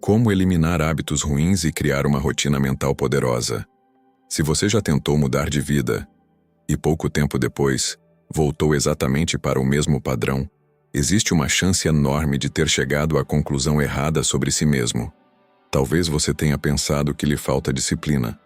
Como eliminar hábitos ruins e criar uma rotina mental poderosa. Se você já tentou mudar de vida e pouco tempo depois voltou exatamente para o mesmo padrão, existe uma chance enorme de ter chegado à conclusão errada sobre si mesmo. Talvez você tenha pensado que lhe falta disciplina.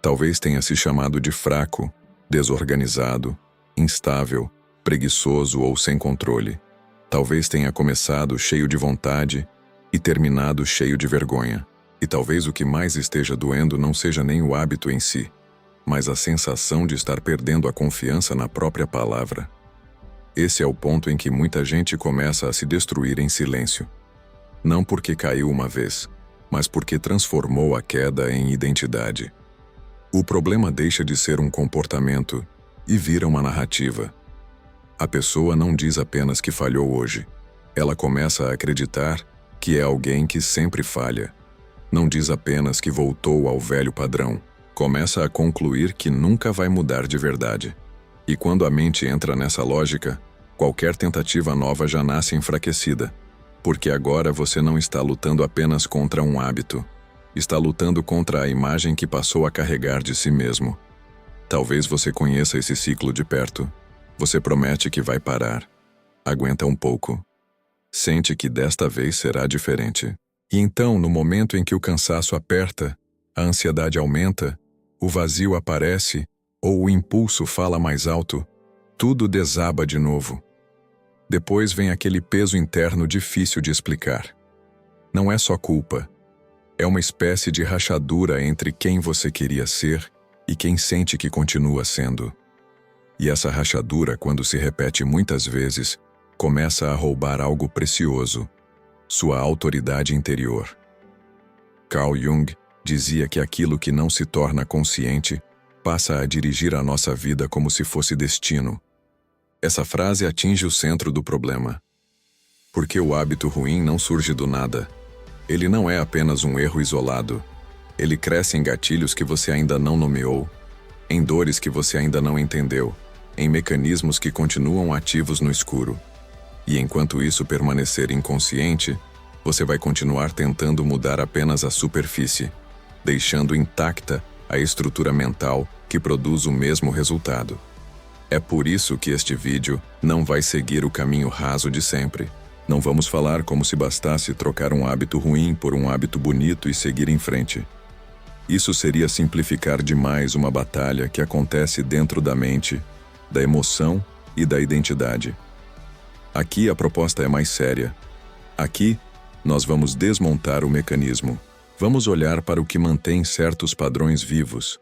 Talvez tenha se chamado de fraco, desorganizado, instável, preguiçoso ou sem controle. Talvez tenha começado cheio de vontade e terminado cheio de vergonha. E talvez o que mais esteja doendo não seja nem o hábito em si, mas a sensação de estar perdendo a confiança na própria palavra. Esse é o ponto em que muita gente começa a se destruir em silêncio. Não porque caiu uma vez, mas porque transformou a queda em identidade. O problema deixa de ser um comportamento e vira uma narrativa. A pessoa não diz apenas que falhou hoje. Ela começa a acreditar que é alguém que sempre falha. Não diz apenas que voltou ao velho padrão. Começa a concluir que nunca vai mudar de verdade. E quando a mente entra nessa lógica, qualquer tentativa nova já nasce enfraquecida. Porque agora você não está lutando apenas contra um hábito. Está lutando contra a imagem que passou a carregar de si mesmo. Talvez você conheça esse ciclo de perto. Você promete que vai parar. Aguenta um pouco. Sente que desta vez será diferente. E então, no momento em que o cansaço aperta, a ansiedade aumenta, o vazio aparece ou o impulso fala mais alto, tudo desaba de novo. Depois vem aquele peso interno difícil de explicar. Não é só culpa. É uma espécie de rachadura entre quem você queria ser e quem sente que continua sendo. E essa rachadura, quando se repete muitas vezes, começa a roubar algo precioso, sua autoridade interior. Carl Jung dizia que aquilo que não se torna consciente passa a dirigir a nossa vida como se fosse destino. Essa frase atinge o centro do problema. Porque o hábito ruim não surge do nada. Ele não é apenas um erro isolado. Ele cresce em gatilhos que você ainda não nomeou, em dores que você ainda não entendeu, em mecanismos que continuam ativos no escuro. E enquanto isso permanecer inconsciente, você vai continuar tentando mudar apenas a superfície, deixando intacta a estrutura mental que produz o mesmo resultado. É por isso que este vídeo não vai seguir o caminho raso de sempre. Não vamos falar como se bastasse trocar um hábito ruim por um hábito bonito e seguir em frente. Isso seria simplificar demais uma batalha que acontece dentro da mente, da emoção e da identidade. Aqui a proposta é mais séria. Aqui, nós vamos desmontar o mecanismo. Vamos olhar para o que mantém certos padrões vivos,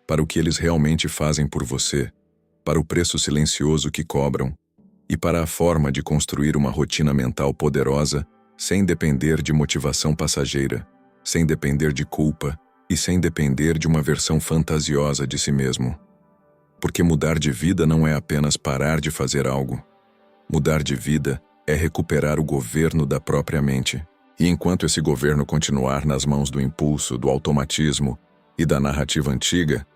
para o que eles realmente fazem por você, para o preço silencioso que cobram, e para a forma de construir uma rotina mental poderosa sem depender de motivação passageira, sem depender de culpa e sem depender de uma versão fantasiosa de si mesmo. Porque mudar de vida não é apenas parar de fazer algo. Mudar de vida é recuperar o governo da própria mente. E enquanto esse governo continuar nas mãos do impulso, do automatismo e da narrativa antiga,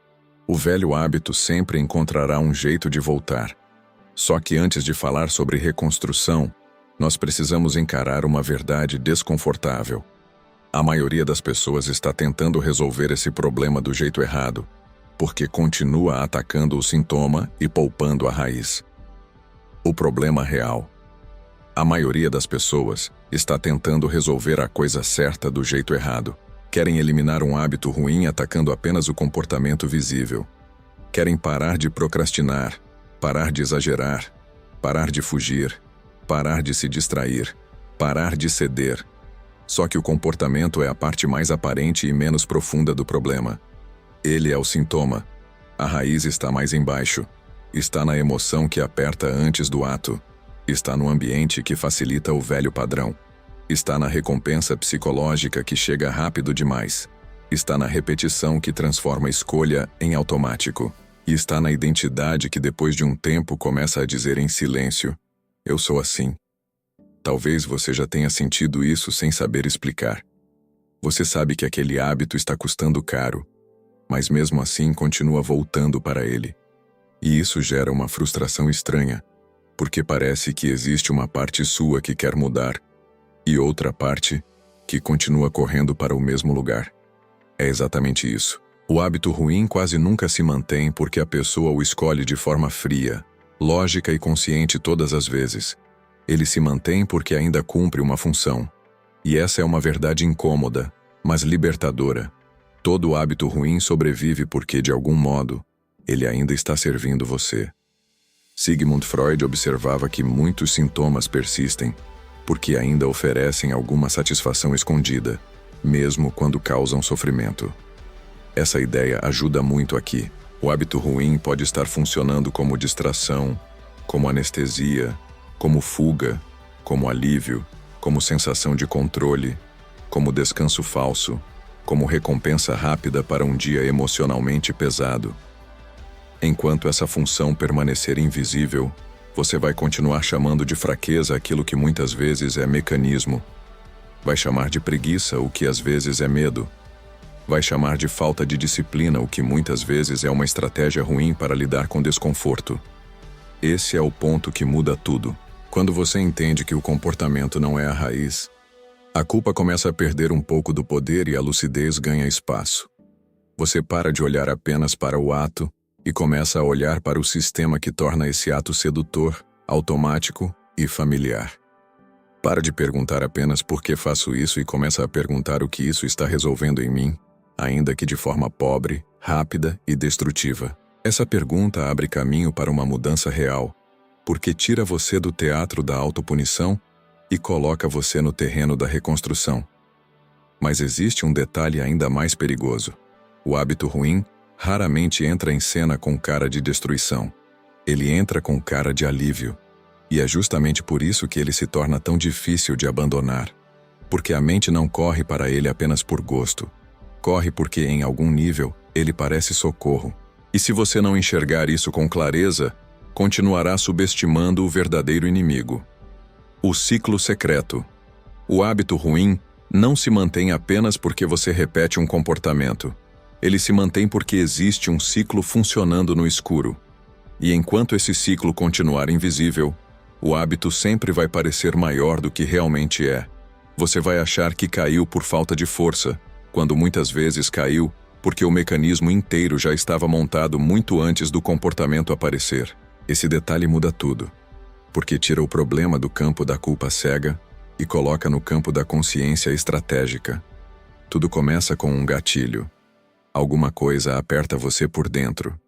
o velho hábito sempre encontrará um jeito de voltar. Só que antes de falar sobre reconstrução, nós precisamos encarar uma verdade desconfortável. A maioria das pessoas está tentando resolver esse problema do jeito errado, porque continua atacando o sintoma e poupando a raiz. O problema real. A maioria das pessoas está tentando resolver a coisa certa do jeito errado. Querem eliminar um hábito ruim atacando apenas o comportamento visível. Querem parar de procrastinar, parar de exagerar, parar de fugir, parar de se distrair, parar de ceder. Só que o comportamento é a parte mais aparente e menos profunda do problema. Ele é o sintoma. A raiz está mais embaixo. Está na emoção que aperta antes do ato. Está no ambiente que facilita o velho padrão. Está na recompensa psicológica que chega rápido demais. Está na repetição que transforma a escolha em automático. E está na identidade que depois de um tempo começa a dizer em silêncio: eu sou assim. Talvez você já tenha sentido isso sem saber explicar. Você sabe que aquele hábito está custando caro, mas mesmo assim continua voltando para ele. E isso gera uma frustração estranha, porque parece que existe uma parte sua que quer mudar, e outra parte que continua correndo para o mesmo lugar. É exatamente isso. O hábito ruim quase nunca se mantém porque a pessoa o escolhe de forma fria, lógica e consciente todas as vezes. Ele se mantém porque ainda cumpre uma função. E essa é uma verdade incômoda, mas libertadora. Todo hábito ruim sobrevive porque, de algum modo, ele ainda está servindo você. Sigmund Freud observava que muitos sintomas persistem porque ainda oferecem alguma satisfação escondida, mesmo quando causam sofrimento. Essa ideia ajuda muito aqui. O hábito ruim pode estar funcionando como distração, como anestesia, como fuga, como alívio, como sensação de controle, como descanso falso, como recompensa rápida para um dia emocionalmente pesado. Enquanto essa função permanecer invisível, você vai continuar chamando de fraqueza aquilo que muitas vezes é mecanismo. Vai chamar de preguiça o que às vezes é medo. Vai chamar de falta de disciplina o que muitas vezes é uma estratégia ruim para lidar com desconforto. Esse é o ponto que muda tudo. Quando você entende que o comportamento não é a raiz, a culpa começa a perder um pouco do poder e a lucidez ganha espaço. Você para de olhar apenas para o ato e começa a olhar para o sistema que torna esse ato sedutor, automático e familiar. Para de perguntar apenas por que faço isso e começa a perguntar o que isso está resolvendo em mim, ainda que de forma pobre, rápida e destrutiva. Essa pergunta abre caminho para uma mudança real, porque tira você do teatro da autopunição e coloca você no terreno da reconstrução. Mas existe um detalhe ainda mais perigoso. O hábito ruim raramente entra em cena com cara de destruição. Ele entra com cara de alívio. E é justamente por isso que ele se torna tão difícil de abandonar. Porque a mente não corre para ele apenas por gosto. Corre porque, em algum nível, ele parece socorro. E se você não enxergar isso com clareza, continuará subestimando o verdadeiro inimigo. O ciclo secreto. O hábito ruim não se mantém apenas porque você repete um comportamento. Ele se mantém porque existe um ciclo funcionando no escuro. E enquanto esse ciclo continuar invisível, o hábito sempre vai parecer maior do que realmente é. Você vai achar que caiu por falta de força, quando muitas vezes caiu porque o mecanismo inteiro já estava montado muito antes do comportamento aparecer. Esse detalhe muda tudo, porque tira o problema do campo da culpa cega e coloca no campo da consciência estratégica. Tudo começa com um gatilho. Alguma coisa aperta você por dentro.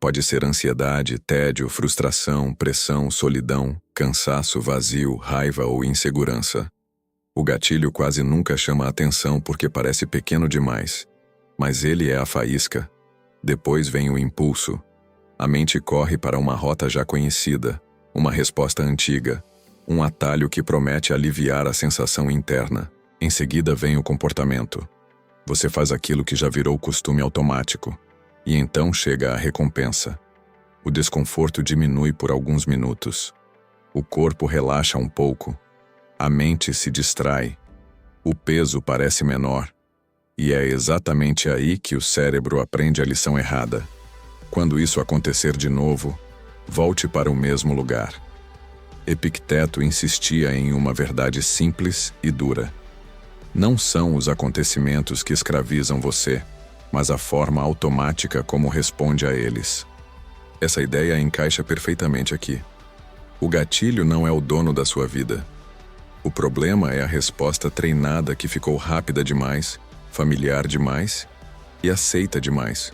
Pode ser ansiedade, tédio, frustração, pressão, solidão, cansaço, vazio, raiva ou insegurança. O gatilho quase nunca chama a atenção porque parece pequeno demais, mas ele é a faísca. Depois vem o impulso. A mente corre para uma rota já conhecida, uma resposta antiga, um atalho que promete aliviar a sensação interna. Em seguida vem o comportamento. Você faz aquilo que já virou costume automático. E então chega a recompensa. O desconforto diminui por alguns minutos. O corpo relaxa um pouco. A mente se distrai. O peso parece menor. E é exatamente aí que o cérebro aprende a lição errada. Quando isso acontecer de novo, volte para o mesmo lugar. Epicteto insistia em uma verdade simples e dura. Não são os acontecimentos que escravizam você, mas a forma automática como responde a eles. Essa ideia encaixa perfeitamente aqui. O gatilho não é o dono da sua vida. O problema é a resposta treinada que ficou rápida demais, familiar demais e aceita demais.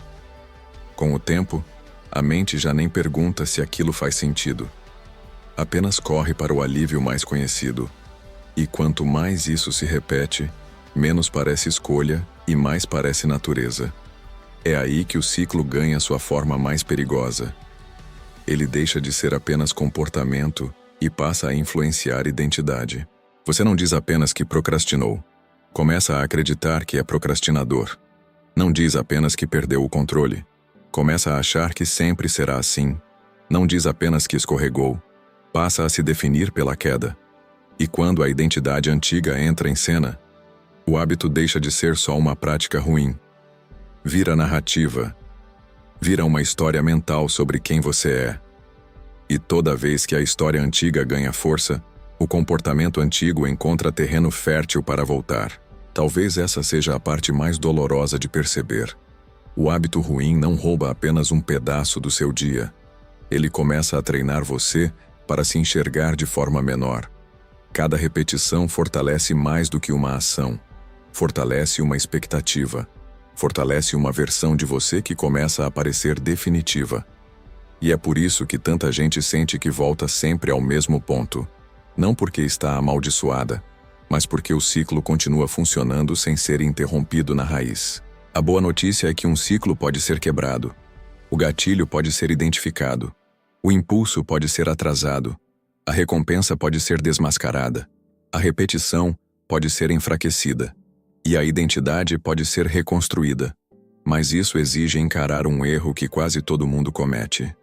Com o tempo, a mente já nem pergunta se aquilo faz sentido. Apenas corre para o alívio mais conhecido. E quanto mais isso se repete, menos parece escolha e mais parece natureza. É aí que o ciclo ganha sua forma mais perigosa. Ele deixa de ser apenas comportamento e passa a influenciar identidade. Você não diz apenas que procrastinou. Começa a acreditar que é procrastinador. Não diz apenas que perdeu o controle. Começa a achar que sempre será assim. Não diz apenas que escorregou. Passa a se definir pela queda. E quando a identidade antiga entra em cena, o hábito deixa de ser só uma prática ruim. Vira narrativa. Vira uma história mental sobre quem você é. E toda vez que a história antiga ganha força, O comportamento antigo encontra terreno fértil para voltar. Talvez essa seja a parte mais dolorosa de perceber. O hábito ruim não rouba apenas um pedaço do seu dia. Ele começa a treinar você para se enxergar de forma menor. Cada repetição fortalece mais do que uma ação. Fortalece uma expectativa. Fortalece uma versão de você que começa a parecer definitiva. E é por isso que tanta gente sente que volta sempre ao mesmo ponto. Não porque está amaldiçoada, mas porque o ciclo continua funcionando sem ser interrompido na raiz. A boa notícia é que um ciclo pode ser quebrado. O gatilho pode ser identificado. O impulso pode ser atrasado. A recompensa pode ser desmascarada. A repetição pode ser enfraquecida. E a identidade pode ser reconstruída. Mas isso exige encarar um erro que quase todo mundo comete.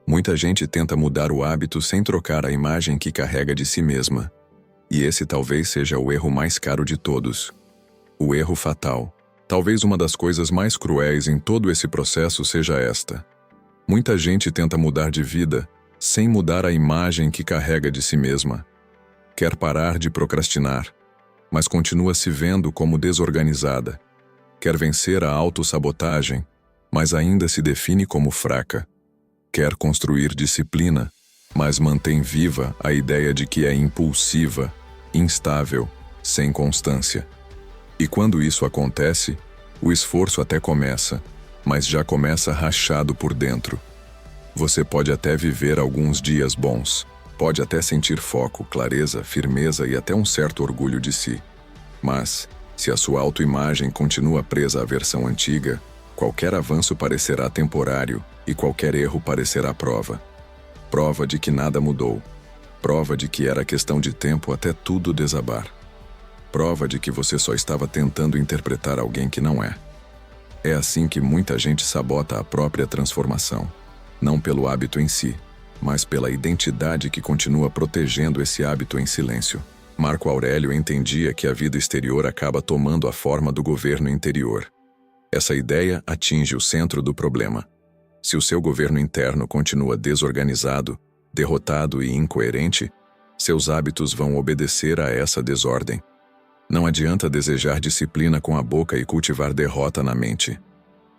Muita gente tenta mudar o hábito sem trocar a imagem que carrega de si mesma. E esse talvez seja o erro mais caro de todos. O erro fatal. Talvez uma das coisas mais cruéis em todo esse processo seja esta. Muita gente tenta mudar de vida sem mudar a imagem que carrega de si mesma. Quer parar de procrastinar, mas continua se vendo como desorganizada. Quer vencer a autossabotagem, mas ainda se define como fraca. Quer construir disciplina, mas mantém viva a ideia de que é impulsiva, instável, sem constância. E quando isso acontece, o esforço até começa, mas já começa rachado por dentro. Você pode até viver alguns dias bons, pode até sentir foco, clareza, firmeza e até um certo orgulho de si. Mas, se a sua autoimagem continua presa à versão antiga, qualquer avanço parecerá temporário e qualquer erro parecerá prova. Prova de que nada mudou. Prova de que era questão de tempo até tudo desabar. Prova de que você só estava tentando interpretar alguém que não é. É assim que muita gente sabota a própria transformação. Não pelo hábito em si, mas pela identidade que continua protegendo esse hábito em silêncio. Marco Aurélio entendia que a vida exterior acaba tomando a forma do governo interior. Essa ideia atinge o centro do problema. Se o seu governo interno continua desorganizado, derrotado e incoerente, seus hábitos vão obedecer a essa desordem. Não adianta desejar disciplina com a boca e cultivar derrota na mente.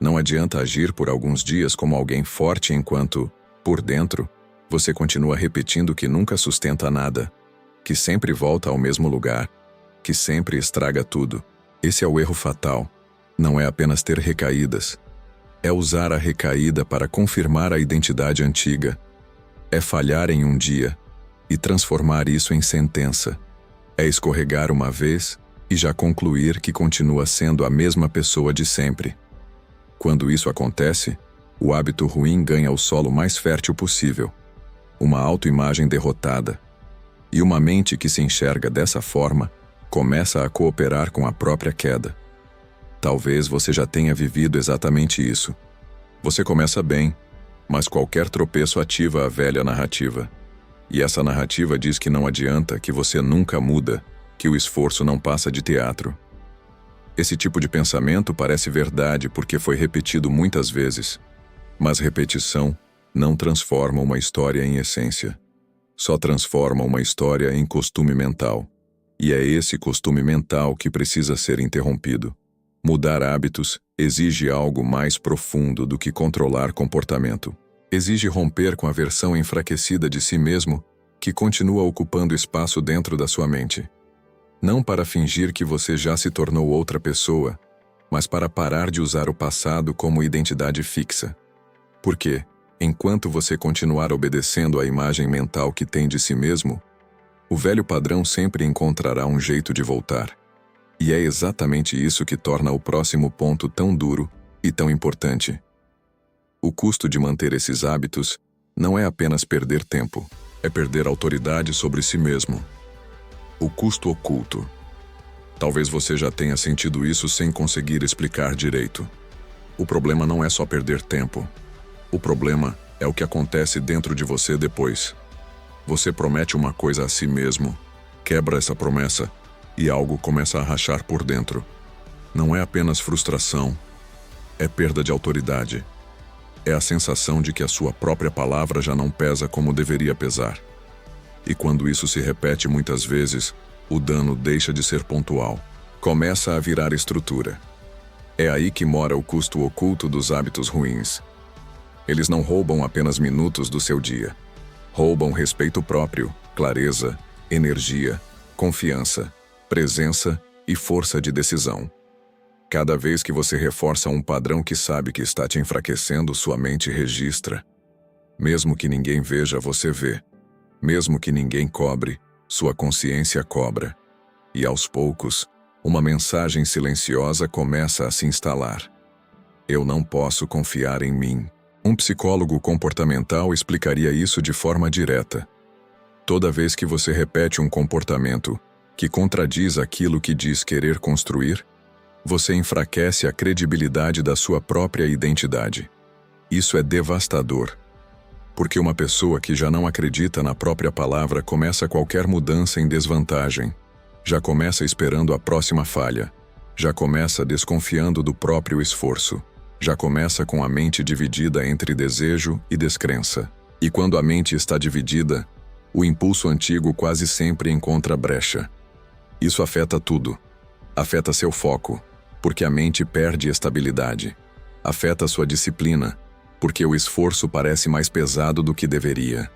Não adianta agir por alguns dias como alguém forte enquanto, por dentro, você continua repetindo que nunca sustenta nada, que sempre volta ao mesmo lugar, que sempre estraga tudo. Esse é o erro fatal. Não é apenas ter recaídas. É usar a recaída para confirmar a identidade antiga. É falhar em um dia e transformar isso em sentença. É escorregar uma vez e já concluir que continua sendo a mesma pessoa de sempre. Quando isso acontece, o hábito ruim ganha o solo mais fértil possível. Uma autoimagem derrotada. E uma mente que se enxerga dessa forma começa a cooperar com a própria queda. Talvez você já tenha vivido exatamente isso. Você começa bem, mas qualquer tropeço ativa a velha narrativa. E essa narrativa diz que não adianta, que você nunca muda, que o esforço não passa de teatro. Esse tipo de pensamento parece verdade porque foi repetido muitas vezes, mas repetição não transforma uma história em essência. Só transforma uma história em costume mental. E é esse costume mental que precisa ser interrompido. Mudar hábitos exige algo mais profundo do que controlar comportamento. Exige romper com a versão enfraquecida de si mesmo que continua ocupando espaço dentro da sua mente. Não para fingir que você já se tornou outra pessoa, mas para parar de usar o passado como identidade fixa. Porque, enquanto você continuar obedecendo à imagem mental que tem de si mesmo, o velho padrão sempre encontrará um jeito de voltar. E é exatamente isso que torna o próximo ponto tão duro e tão importante. O custo de manter esses hábitos não é apenas perder tempo, é perder autoridade sobre si mesmo. O custo oculto. Talvez você já tenha sentido isso sem conseguir explicar direito. O problema não é só perder tempo. O problema é o que acontece dentro de você depois. Você promete uma coisa a si mesmo, quebra essa promessa e algo começa a rachar por dentro. Não é apenas frustração, é perda de autoridade. É a sensação de que a sua própria palavra já não pesa como deveria pesar. E quando isso se repete muitas vezes, o dano deixa de ser pontual. Começa a virar estrutura. É aí que mora o custo oculto dos hábitos ruins. Eles não roubam apenas minutos do seu dia. Roubam respeito próprio, clareza, energia, confiança, presença e força de decisão. Cada vez que você reforça um padrão que sabe que está te enfraquecendo, sua mente registra. Mesmo que ninguém veja, você vê. Mesmo que ninguém cobre, sua consciência cobra. E aos poucos, uma mensagem silenciosa começa a se instalar. Eu não posso confiar em mim. Um psicólogo comportamental explicaria isso de forma direta. Toda vez que você repete um comportamento que contradiz aquilo que diz querer construir, você enfraquece a credibilidade da sua própria identidade. Isso é devastador, porque uma pessoa que já não acredita na própria palavra começa qualquer mudança em desvantagem, já começa esperando a próxima falha, já começa desconfiando do próprio esforço, já começa com a mente dividida entre desejo e descrença. E quando a mente está dividida, o impulso antigo quase sempre encontra brecha. Isso afeta tudo. Afeta seu foco, porque a mente perde estabilidade. Afeta sua disciplina, porque o esforço parece mais pesado do que deveria.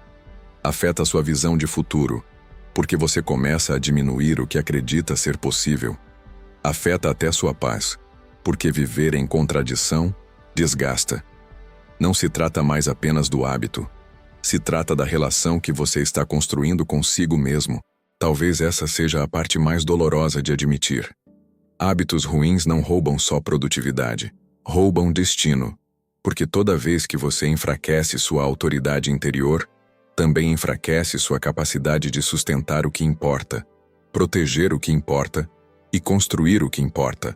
Afeta sua visão de futuro, porque você começa a diminuir o que acredita ser possível. Afeta até sua paz, porque viver em contradição desgasta. Não se trata mais apenas do hábito. Se trata da relação que você está construindo consigo mesmo. Talvez essa seja a parte mais dolorosa de admitir. Hábitos ruins não roubam só produtividade, roubam destino, porque toda vez que você enfraquece sua autoridade interior, também enfraquece sua capacidade de sustentar o que importa, proteger o que importa e construir o que importa.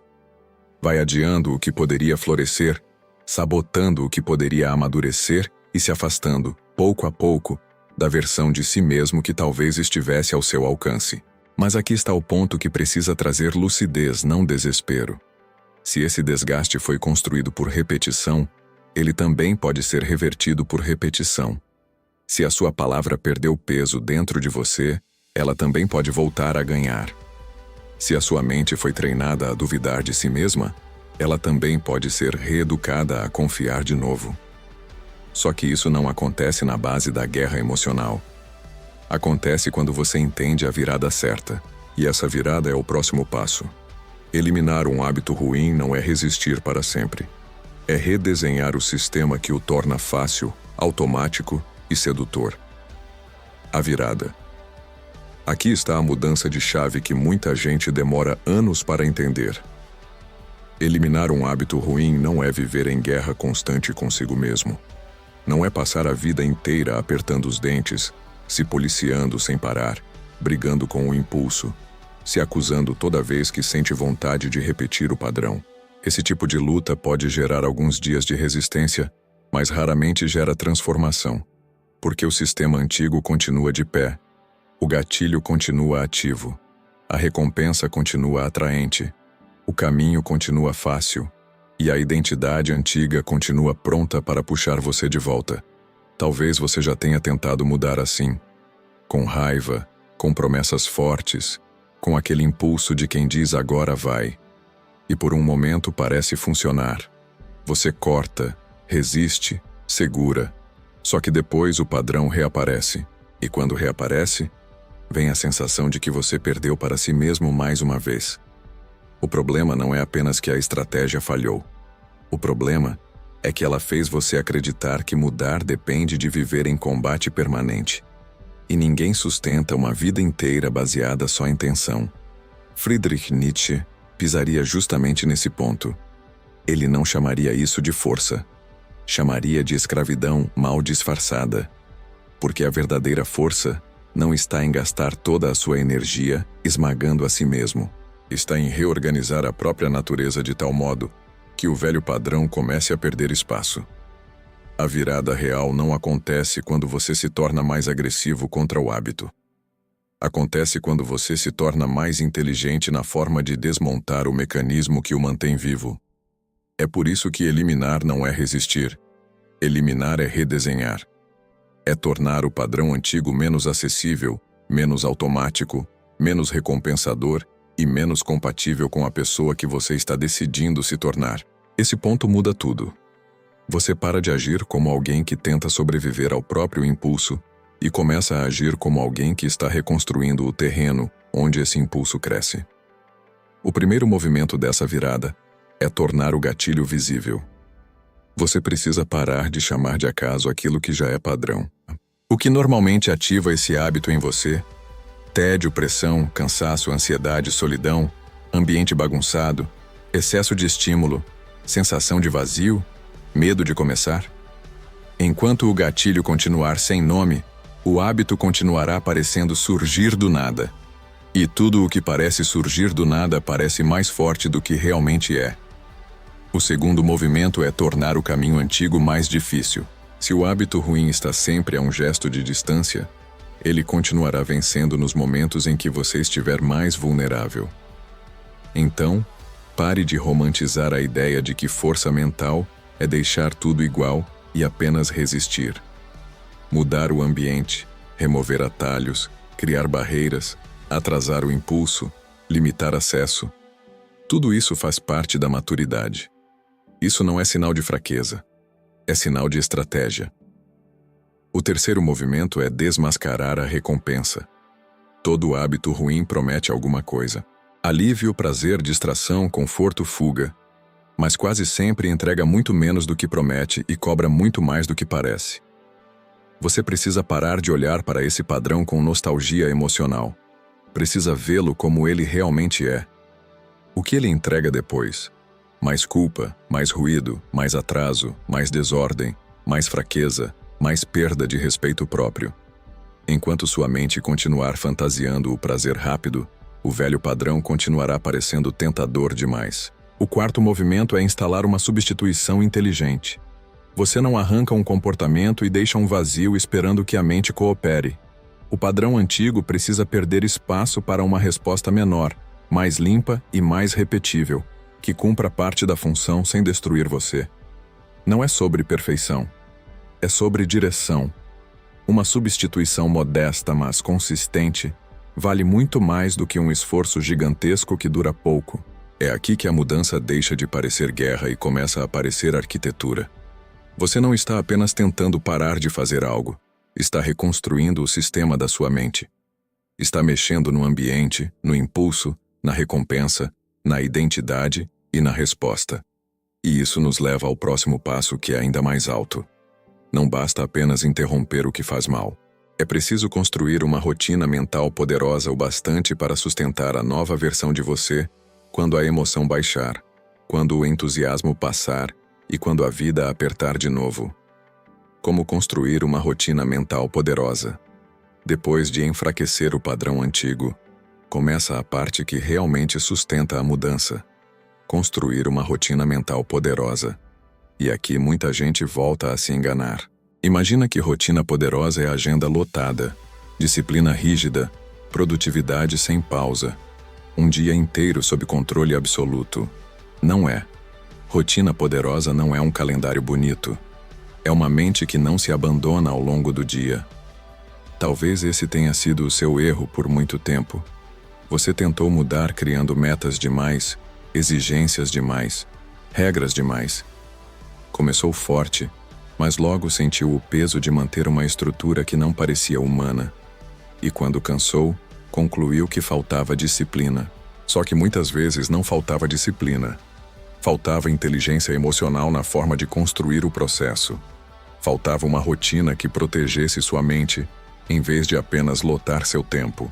Vai adiando o que poderia florescer, sabotando o que poderia amadurecer e se afastando, pouco a pouco, da versão de si mesmo que talvez estivesse ao seu alcance. Mas aqui está o ponto que precisa trazer lucidez, não desespero. Se esse desgaste foi construído por repetição, ele também pode ser revertido por repetição. Se a sua palavra perdeu peso dentro de você, ela também pode voltar a ganhar. Se a sua mente foi treinada a duvidar de si mesma, ela também pode ser reeducada a confiar de novo. Só que isso não acontece na base da guerra emocional. Acontece quando você entende a virada certa, e essa virada é o próximo passo. Eliminar um hábito ruim não é resistir para sempre. É redesenhar o sistema que o torna fácil, automático e sedutor. A virada. Aqui está a mudança de chave que muita gente demora anos para entender. Eliminar um hábito ruim não é viver em guerra constante consigo mesmo. Não é passar a vida inteira apertando os dentes, se policiando sem parar, brigando com o impulso, se acusando toda vez que sente vontade de repetir o padrão. Esse tipo de luta pode gerar alguns dias de resistência, mas raramente gera transformação, porque o sistema antigo continua de pé, o gatilho continua ativo, a recompensa continua atraente, o caminho continua fácil, e a identidade antiga continua pronta para puxar você de volta. Talvez você já tenha tentado mudar assim, com raiva, com promessas fortes, com aquele impulso de quem diz agora vai. E por um momento parece funcionar. Você corta, resiste, segura. Só que depois o padrão reaparece. E quando reaparece, vem a sensação de que você perdeu para si mesmo mais uma vez. O problema não é apenas que a estratégia falhou. O problema é que ela fez você acreditar que mudar depende de viver em combate permanente. E ninguém sustenta uma vida inteira baseada só em tensão. Friedrich Nietzsche pisaria justamente nesse ponto. Ele não chamaria isso de força. Chamaria de escravidão mal disfarçada. Porque a verdadeira força não está em gastar toda a sua energia esmagando a si mesmo. Está em reorganizar a própria natureza de tal modo que o velho padrão comece a perder espaço. A virada real não acontece quando você se torna mais agressivo contra o hábito. Acontece quando você se torna mais inteligente na forma de desmontar o mecanismo que o mantém vivo. É por isso que eliminar não é resistir. Eliminar é redesenhar. É tornar o padrão antigo menos acessível, menos automático, menos recompensador e menos compatível com a pessoa que você está decidindo se tornar. Esse ponto muda tudo. Você para de agir como alguém que tenta sobreviver ao próprio impulso e começa a agir como alguém que está reconstruindo o terreno onde esse impulso cresce. O primeiro movimento dessa virada é tornar o gatilho visível. Você precisa parar de chamar de acaso aquilo que já é padrão. O que normalmente ativa esse hábito em você? Tédio, pressão, cansaço, ansiedade, solidão, ambiente bagunçado, excesso de estímulo, sensação de vazio, medo de começar? Enquanto o gatilho continuar sem nome, o hábito continuará parecendo surgir do nada. E tudo o que parece surgir do nada parece mais forte do que realmente é. O segundo movimento é tornar o caminho antigo mais difícil. Se o hábito ruim está sempre a um gesto de distância, ele continuará vencendo nos momentos em que você estiver mais vulnerável. Então, pare de romantizar a ideia de que força mental é deixar tudo igual e apenas resistir. Mudar o ambiente, remover atalhos, criar barreiras, atrasar o impulso, limitar acesso. Tudo isso faz parte da maturidade. Isso não é sinal de fraqueza, é sinal de estratégia. O terceiro movimento é desmascarar a recompensa. Todo hábito ruim promete alguma coisa. Alívio, prazer, distração, conforto, fuga. Mas quase sempre entrega muito menos do que promete e cobra muito mais do que parece. Você precisa parar de olhar para esse padrão com nostalgia emocional. Precisa vê-lo como ele realmente é. O que ele entrega depois? Mais culpa, mais ruído, mais atraso, mais desordem, mais fraqueza, mais perda de respeito próprio. Enquanto sua mente continuar fantasiando o prazer rápido, o velho padrão continuará parecendo tentador demais. O quarto movimento é instalar uma substituição inteligente. Você não arranca um comportamento e deixa um vazio esperando que a mente coopere. O padrão antigo precisa perder espaço para uma resposta menor, mais limpa e mais repetível, que cumpra parte da função sem destruir você. Não é sobre perfeição. É sobre direção. Uma substituição modesta, mas consistente, vale muito mais do que um esforço gigantesco que dura pouco. É aqui que a mudança deixa de parecer guerra e começa a parecer arquitetura. Você não está apenas tentando parar de fazer algo, está reconstruindo o sistema da sua mente. Está mexendo no ambiente, no impulso, na recompensa, na identidade e na resposta. E isso nos leva ao próximo passo, que é ainda mais alto. Não basta apenas interromper o que faz mal. É preciso construir uma rotina mental poderosa o bastante para sustentar a nova versão de você quando a emoção baixar, quando o entusiasmo passar e quando a vida apertar de novo. Como construir uma rotina mental poderosa? Depois de enfraquecer o padrão antigo, começa a parte que realmente sustenta a mudança. Construir uma rotina mental poderosa. E aqui muita gente volta a se enganar. Imagina que rotina poderosa é agenda lotada, disciplina rígida, produtividade sem pausa, um dia inteiro sob controle absoluto. Não é. Rotina poderosa não é um calendário bonito. É uma mente que não se abandona ao longo do dia. Talvez esse tenha sido o seu erro por muito tempo. Você tentou mudar criando metas demais, exigências demais, regras demais. Começou forte, mas logo sentiu o peso de manter uma estrutura que não parecia humana. E quando cansou, concluiu que faltava disciplina. Só que muitas vezes não faltava disciplina. Faltava inteligência emocional na forma de construir o processo. Faltava uma rotina que protegesse sua mente, em vez de apenas lotar seu tempo.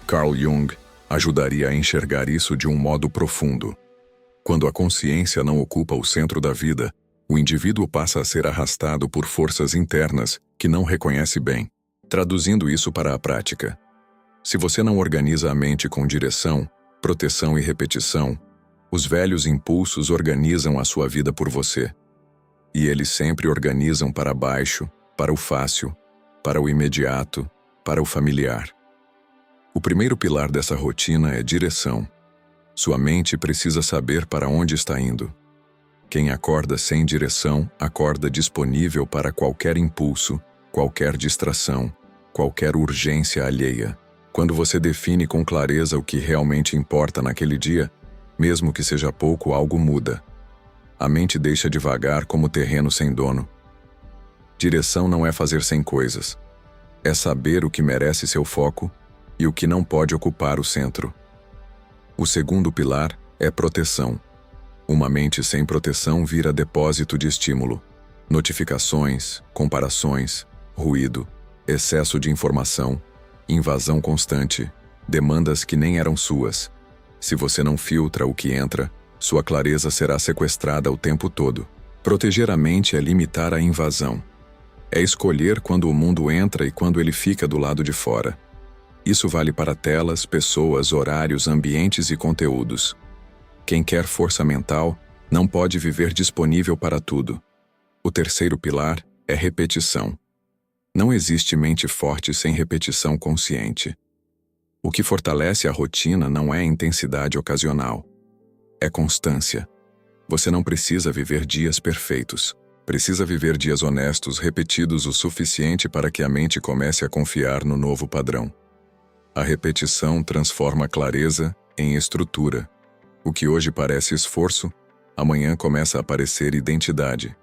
Carl Jung ajudaria a enxergar isso de um modo profundo. Quando a consciência não ocupa o centro da vida, o indivíduo passa a ser arrastado por forças internas que não reconhece bem. Traduzindo isso para a prática. Se você não organiza a mente com direção, proteção e repetição, os velhos impulsos organizam a sua vida por você. E eles sempre organizam para baixo, para o fácil, para o imediato, para o familiar. O primeiro pilar dessa rotina é direção. Sua mente precisa saber para onde está indo. Quem acorda sem direção, acorda disponível para qualquer impulso, qualquer distração, qualquer urgência alheia. Quando você define com clareza o que realmente importa naquele dia, mesmo que seja pouco, algo muda. A mente deixa de vagar como terreno sem dono. Direção não é fazer 100 coisas. É saber o que merece seu foco e o que não pode ocupar o centro. O segundo pilar é proteção. Uma mente sem proteção vira depósito de estímulo. Notificações, comparações, ruído, excesso de informação, invasão constante, demandas que nem eram suas. Se você não filtra o que entra, sua clareza será sequestrada o tempo todo. Proteger a mente é limitar a invasão. É escolher quando o mundo entra e quando ele fica do lado de fora. Isso vale para telas, pessoas, horários, ambientes e conteúdos. Quem quer força mental não pode viver disponível para tudo. O terceiro pilar é repetição. Não existe mente forte sem repetição consciente. O que fortalece a rotina não é intensidade ocasional. É constância. Você não precisa viver dias perfeitos. Precisa viver dias honestos, repetidos o suficiente para que a mente comece a confiar no novo padrão. A repetição transforma a clareza em estrutura. O que hoje parece esforço, amanhã começa a parecer identidade.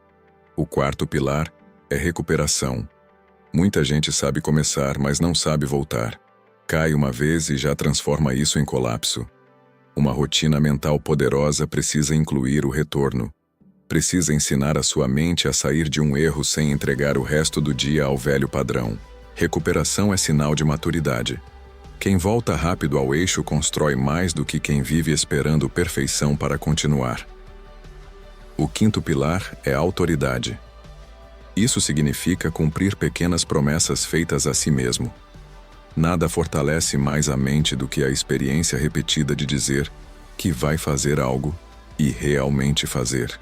O quarto pilar é recuperação. Muita gente sabe começar, mas não sabe voltar. Cai uma vez e já transforma isso em colapso. Uma rotina mental poderosa precisa incluir o retorno. Precisa ensinar a sua mente a sair de um erro sem entregar o resto do dia ao velho padrão. Recuperação é sinal de maturidade. Quem volta rápido ao eixo constrói mais do que quem vive esperando perfeição para continuar. O quinto pilar é autoridade. Isso significa cumprir pequenas promessas feitas a si mesmo. Nada fortalece mais a mente do que a experiência repetida de dizer que vai fazer algo e realmente fazer.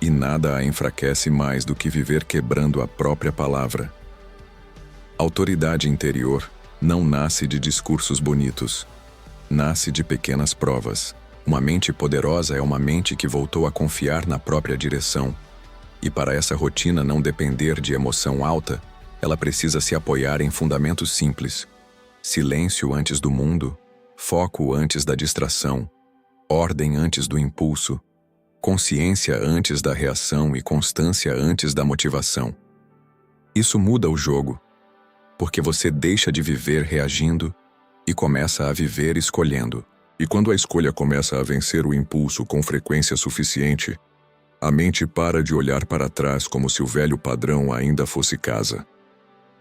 E nada a enfraquece mais do que viver quebrando a própria palavra. Autoridade interior não nasce de discursos bonitos. Nasce de pequenas provas. Uma mente poderosa é uma mente que voltou a confiar na própria direção. E para essa rotina não depender de emoção alta, ela precisa se apoiar em fundamentos simples. Silêncio antes do mundo, foco antes da distração, ordem antes do impulso, consciência antes da reação e constância antes da motivação. Isso muda o jogo, porque você deixa de viver reagindo e começa a viver escolhendo. E quando a escolha começa a vencer o impulso com frequência suficiente, a mente para de olhar para trás como se o velho padrão ainda fosse casa.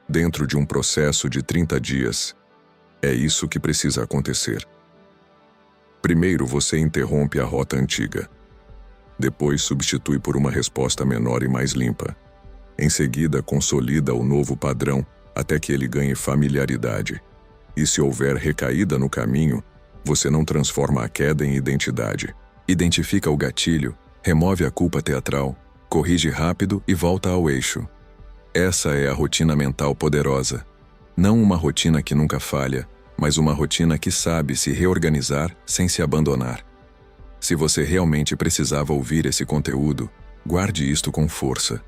Dentro de um processo de 30 dias, é isso que precisa acontecer. Primeiro você interrompe a rota antiga. Depois substitui por uma resposta menor e mais limpa. Em seguida, consolida o novo padrão até que ele ganhe familiaridade. E se houver recaída no caminho, você não transforma a queda em identidade. Identifica o gatilho, remove a culpa teatral, corrige rápido e volta ao eixo. Essa é a rotina mental poderosa. Não uma rotina que nunca falha, mas uma rotina que sabe se reorganizar sem se abandonar. Se você realmente precisava ouvir esse conteúdo, guarde isto com força.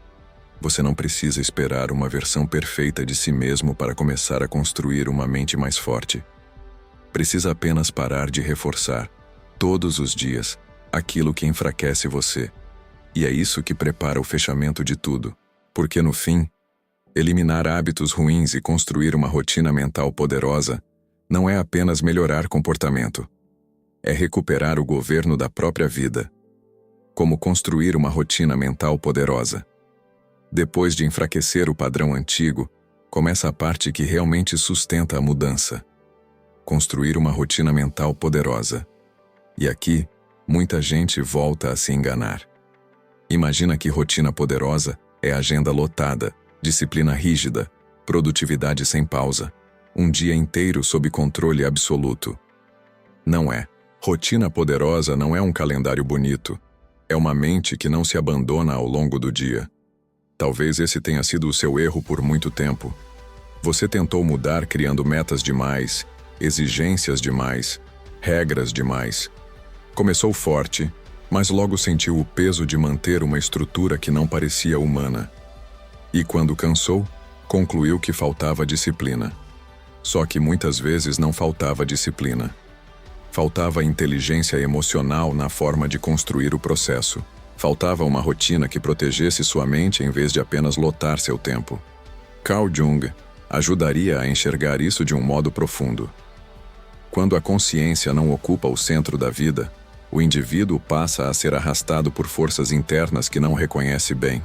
Você não precisa esperar uma versão perfeita de si mesmo para começar a construir uma mente mais forte. Precisa apenas parar de reforçar, todos os dias, aquilo que enfraquece você. E é isso que prepara o fechamento de tudo. Porque no fim, eliminar hábitos ruins e construir uma rotina mental poderosa não é apenas melhorar comportamento. É recuperar o governo da própria vida. Como construir uma rotina mental poderosa? Depois de enfraquecer o padrão antigo, começa a parte que realmente sustenta a mudança. Construir uma rotina mental poderosa. E aqui, muita gente volta a se enganar. Imagina que rotina poderosa é agenda lotada, disciplina rígida, produtividade sem pausa, um dia inteiro sob controle absoluto. Não é. Rotina poderosa não é um calendário bonito. É uma mente que não se abandona ao longo do dia. Talvez esse tenha sido o seu erro por muito tempo. Você tentou mudar criando metas demais, exigências demais, regras demais. Começou forte, mas logo sentiu o peso de manter uma estrutura que não parecia humana. E quando cansou, Concluiu que faltava disciplina. Só que muitas vezes não faltava disciplina. Faltava inteligência emocional na forma de construir o processo. Faltava uma rotina que protegesse sua mente em vez de apenas lotar seu tempo. Carl Jung ajudaria a enxergar isso de um modo profundo. Quando a consciência não ocupa o centro da vida, o indivíduo passa a ser arrastado por forças internas que não reconhece bem.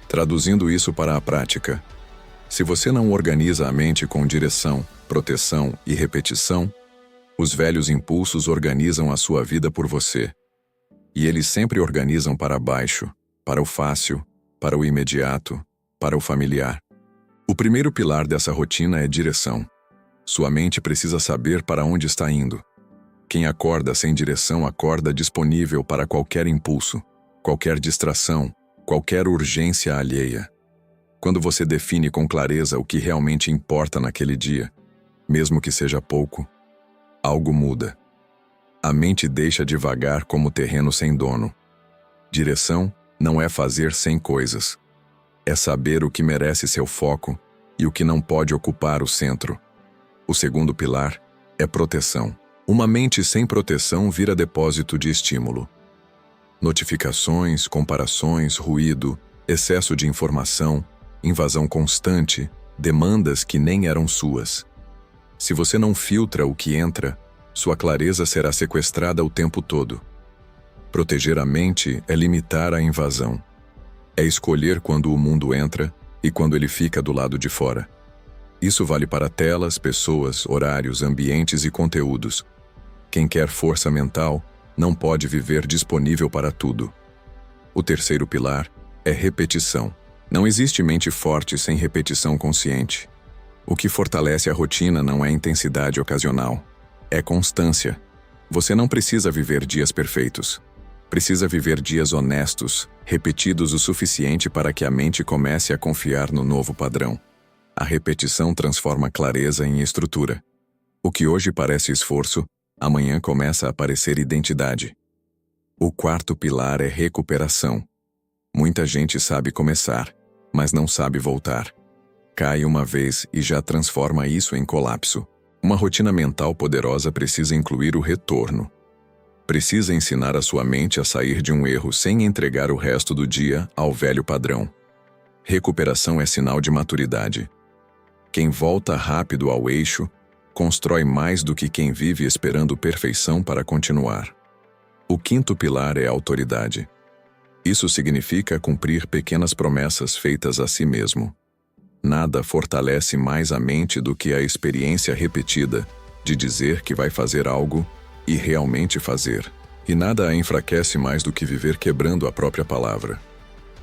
Traduzindo isso para a prática, se você não organiza a mente com direção, proteção e repetição, os velhos impulsos organizam a sua vida por você. E eles sempre organizam para baixo, para o fácil, para o imediato, para o familiar. O primeiro pilar dessa rotina é direção. Sua mente precisa saber para onde está indo. Quem acorda sem direção acorda disponível para qualquer impulso, qualquer distração, qualquer urgência alheia. Quando você define com clareza o que realmente importa naquele dia, mesmo que seja pouco, algo muda. A mente deixa de vagar como terreno sem dono. Direção não é fazer 100 coisas. É saber o que merece seu foco e o que não pode ocupar o centro. O segundo pilar é proteção. Uma mente sem proteção vira depósito de estímulo. Notificações, comparações, ruído, excesso de informação, invasão constante, demandas que nem eram suas. Se você não filtra o que entra, sua clareza será sequestrada o tempo todo. Proteger a mente é limitar a invasão. É escolher quando o mundo entra e quando ele fica do lado de fora. Isso vale para telas, pessoas, horários, ambientes e conteúdos. Quem quer força mental não pode viver disponível para tudo. O terceiro pilar é repetição. Não existe mente forte sem repetição consciente. O que fortalece a rotina não é intensidade ocasional, é constância. Você não precisa viver dias perfeitos. Precisa viver dias honestos, repetidos o suficiente para que a mente comece a confiar no novo padrão. A repetição transforma clareza em estrutura. O que hoje parece esforço, amanhã começa a parecer identidade. O quarto pilar é recuperação. Muita gente sabe começar, mas não sabe voltar. Cai uma vez e já transforma isso em colapso. Uma rotina mental poderosa precisa incluir o retorno. Precisa ensinar a sua mente a sair de um erro sem entregar o resto do dia ao velho padrão. Recuperação é sinal de maturidade. Quem volta rápido ao eixo, constrói mais do que quem vive esperando perfeição para continuar. O quinto pilar é autoridade. Isso significa cumprir pequenas promessas feitas a si mesmo. Nada fortalece mais a mente do que a experiência repetida de dizer que vai fazer algo e realmente fazer. E nada a enfraquece mais do que viver quebrando a própria palavra.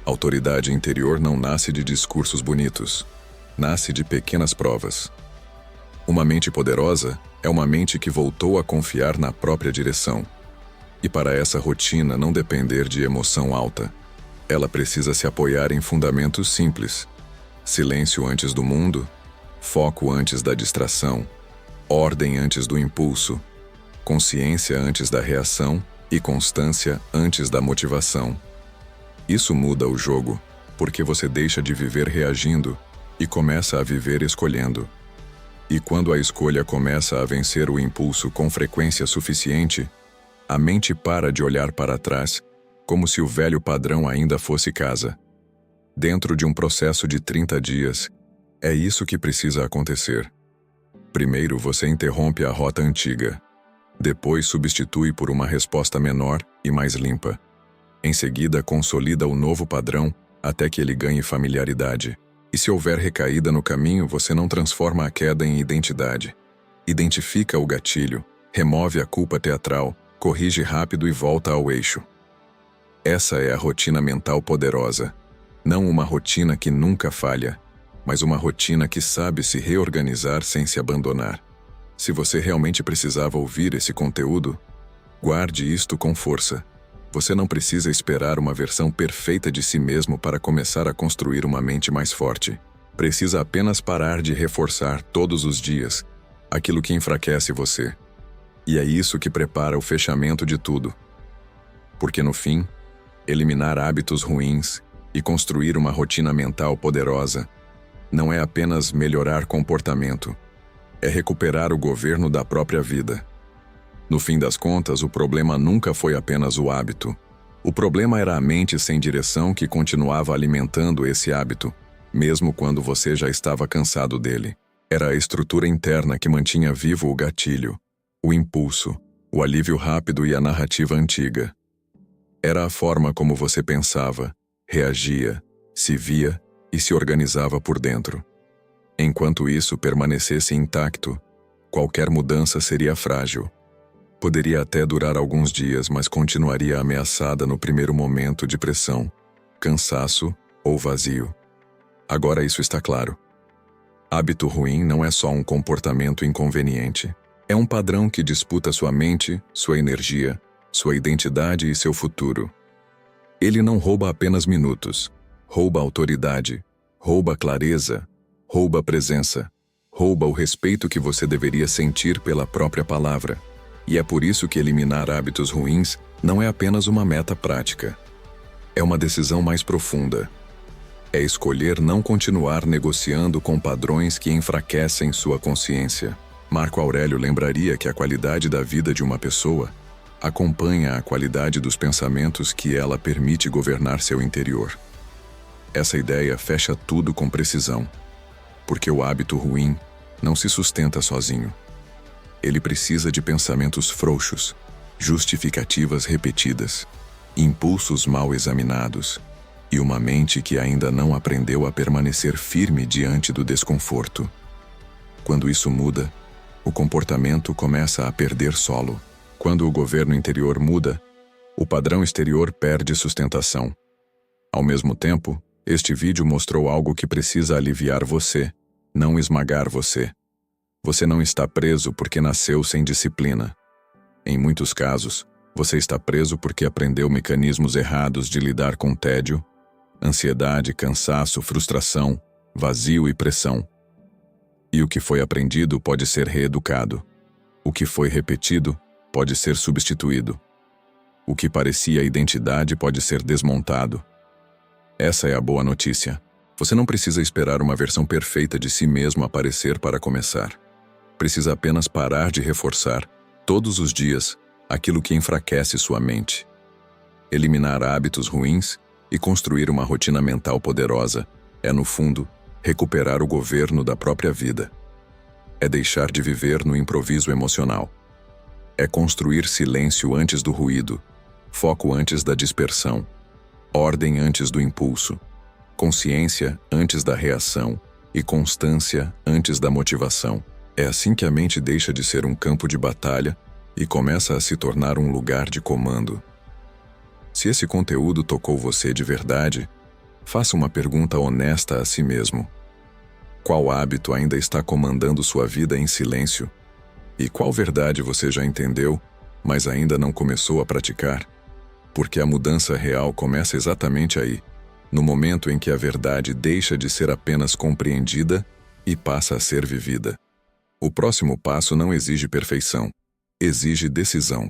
Autoridade interior não nasce de discursos bonitos. Nasce de pequenas provas. Uma mente poderosa é uma mente que voltou a confiar na própria direção. E para essa rotina não depender de emoção alta, ela precisa se apoiar em fundamentos simples. Silêncio antes do mundo, foco antes da distração, ordem antes do impulso, consciência antes da reação e constância antes da motivação. Isso muda o jogo, porque você deixa de viver reagindo e começa a viver escolhendo. E quando a escolha começa a vencer o impulso com frequência suficiente, a mente para de olhar para trás, como se o velho padrão ainda fosse casa. Dentro de um processo de 30 dias, é isso que precisa acontecer. Primeiro você interrompe a rota antiga. Depois substitui por uma resposta menor e mais limpa. Em seguida consolida o novo padrão até que ele ganhe familiaridade. E se houver recaída no caminho, você não transforma a queda em identidade. Identifica o gatilho, remove a culpa teatral, corrige rápido e volta ao eixo. Essa é a rotina mental poderosa. Não uma rotina que nunca falha, mas uma rotina que sabe se reorganizar sem se abandonar. Se você realmente precisava ouvir esse conteúdo, guarde isto com força. Você não precisa esperar uma versão perfeita de si mesmo para começar a construir uma mente mais forte. Precisa apenas parar de reforçar todos os dias aquilo que enfraquece você. E é isso que prepara o fechamento de tudo. Porque no fim, eliminar hábitos ruins e construir uma rotina mental poderosa não é apenas melhorar comportamento, é recuperar o governo da própria vida. No fim das contas, o problema nunca foi apenas o hábito. O problema era a mente sem direção que continuava alimentando esse hábito, mesmo quando você já estava cansado dele. Era a estrutura interna que mantinha vivo o gatilho, o impulso, o alívio rápido e a narrativa antiga. Era a forma como você pensava, reagia, se via e se organizava por dentro. Enquanto isso permanecesse intacto, qualquer mudança seria frágil. Poderia até durar alguns dias, mas continuaria ameaçada no primeiro momento de pressão, cansaço ou vazio. Agora isso está claro. Hábito ruim não é só um comportamento inconveniente. É um padrão que disputa sua mente, sua energia, sua identidade e seu futuro. Ele não rouba apenas minutos, rouba autoridade, rouba clareza, rouba presença, rouba o respeito que você deveria sentir pela própria palavra. E é por isso que eliminar hábitos ruins não é apenas uma meta prática. É uma decisão mais profunda. É escolher não continuar negociando com padrões que enfraquecem sua consciência. Marco Aurélio lembraria que a qualidade da vida de uma pessoa acompanha a qualidade dos pensamentos que ela permite governar seu interior. Essa ideia fecha tudo com precisão, porque o hábito ruim não se sustenta sozinho. Ele precisa de pensamentos frouxos, justificativas repetidas, impulsos mal examinados e uma mente que ainda não aprendeu a permanecer firme diante do desconforto. Quando isso muda, o comportamento começa a perder solo. Quando o governo interior muda, o padrão exterior perde sustentação. Ao mesmo tempo, este vídeo mostrou algo que precisa aliviar você, não esmagar você. Você não está preso porque nasceu sem disciplina. Em muitos casos, você está preso porque aprendeu mecanismos errados de lidar com tédio, ansiedade, cansaço, frustração, vazio e pressão. E o que foi aprendido pode ser reeducado. O que foi repetido pode ser substituído. O que parecia identidade pode ser desmontado. Essa é a boa notícia. Você não precisa esperar uma versão perfeita de si mesmo aparecer para começar. Precisa apenas parar de reforçar, todos os dias, aquilo que enfraquece sua mente. Eliminar hábitos ruins e construir uma rotina mental poderosa é, no fundo, recuperar o governo da própria vida. É deixar de viver no improviso emocional. É construir silêncio antes do ruído, foco antes da dispersão, ordem antes do impulso, consciência antes da reação e constância antes da motivação. É assim que a mente deixa de ser um campo de batalha e começa a se tornar um lugar de comando. Se esse conteúdo tocou você de verdade, faça uma pergunta honesta a si mesmo. Qual hábito ainda está comandando sua vida em silêncio? E qual verdade você já entendeu, mas ainda não começou a praticar? Porque a mudança real começa exatamente aí, no momento em que a verdade deixa de ser apenas compreendida e passa a ser vivida. O próximo passo não exige perfeição, exige decisão.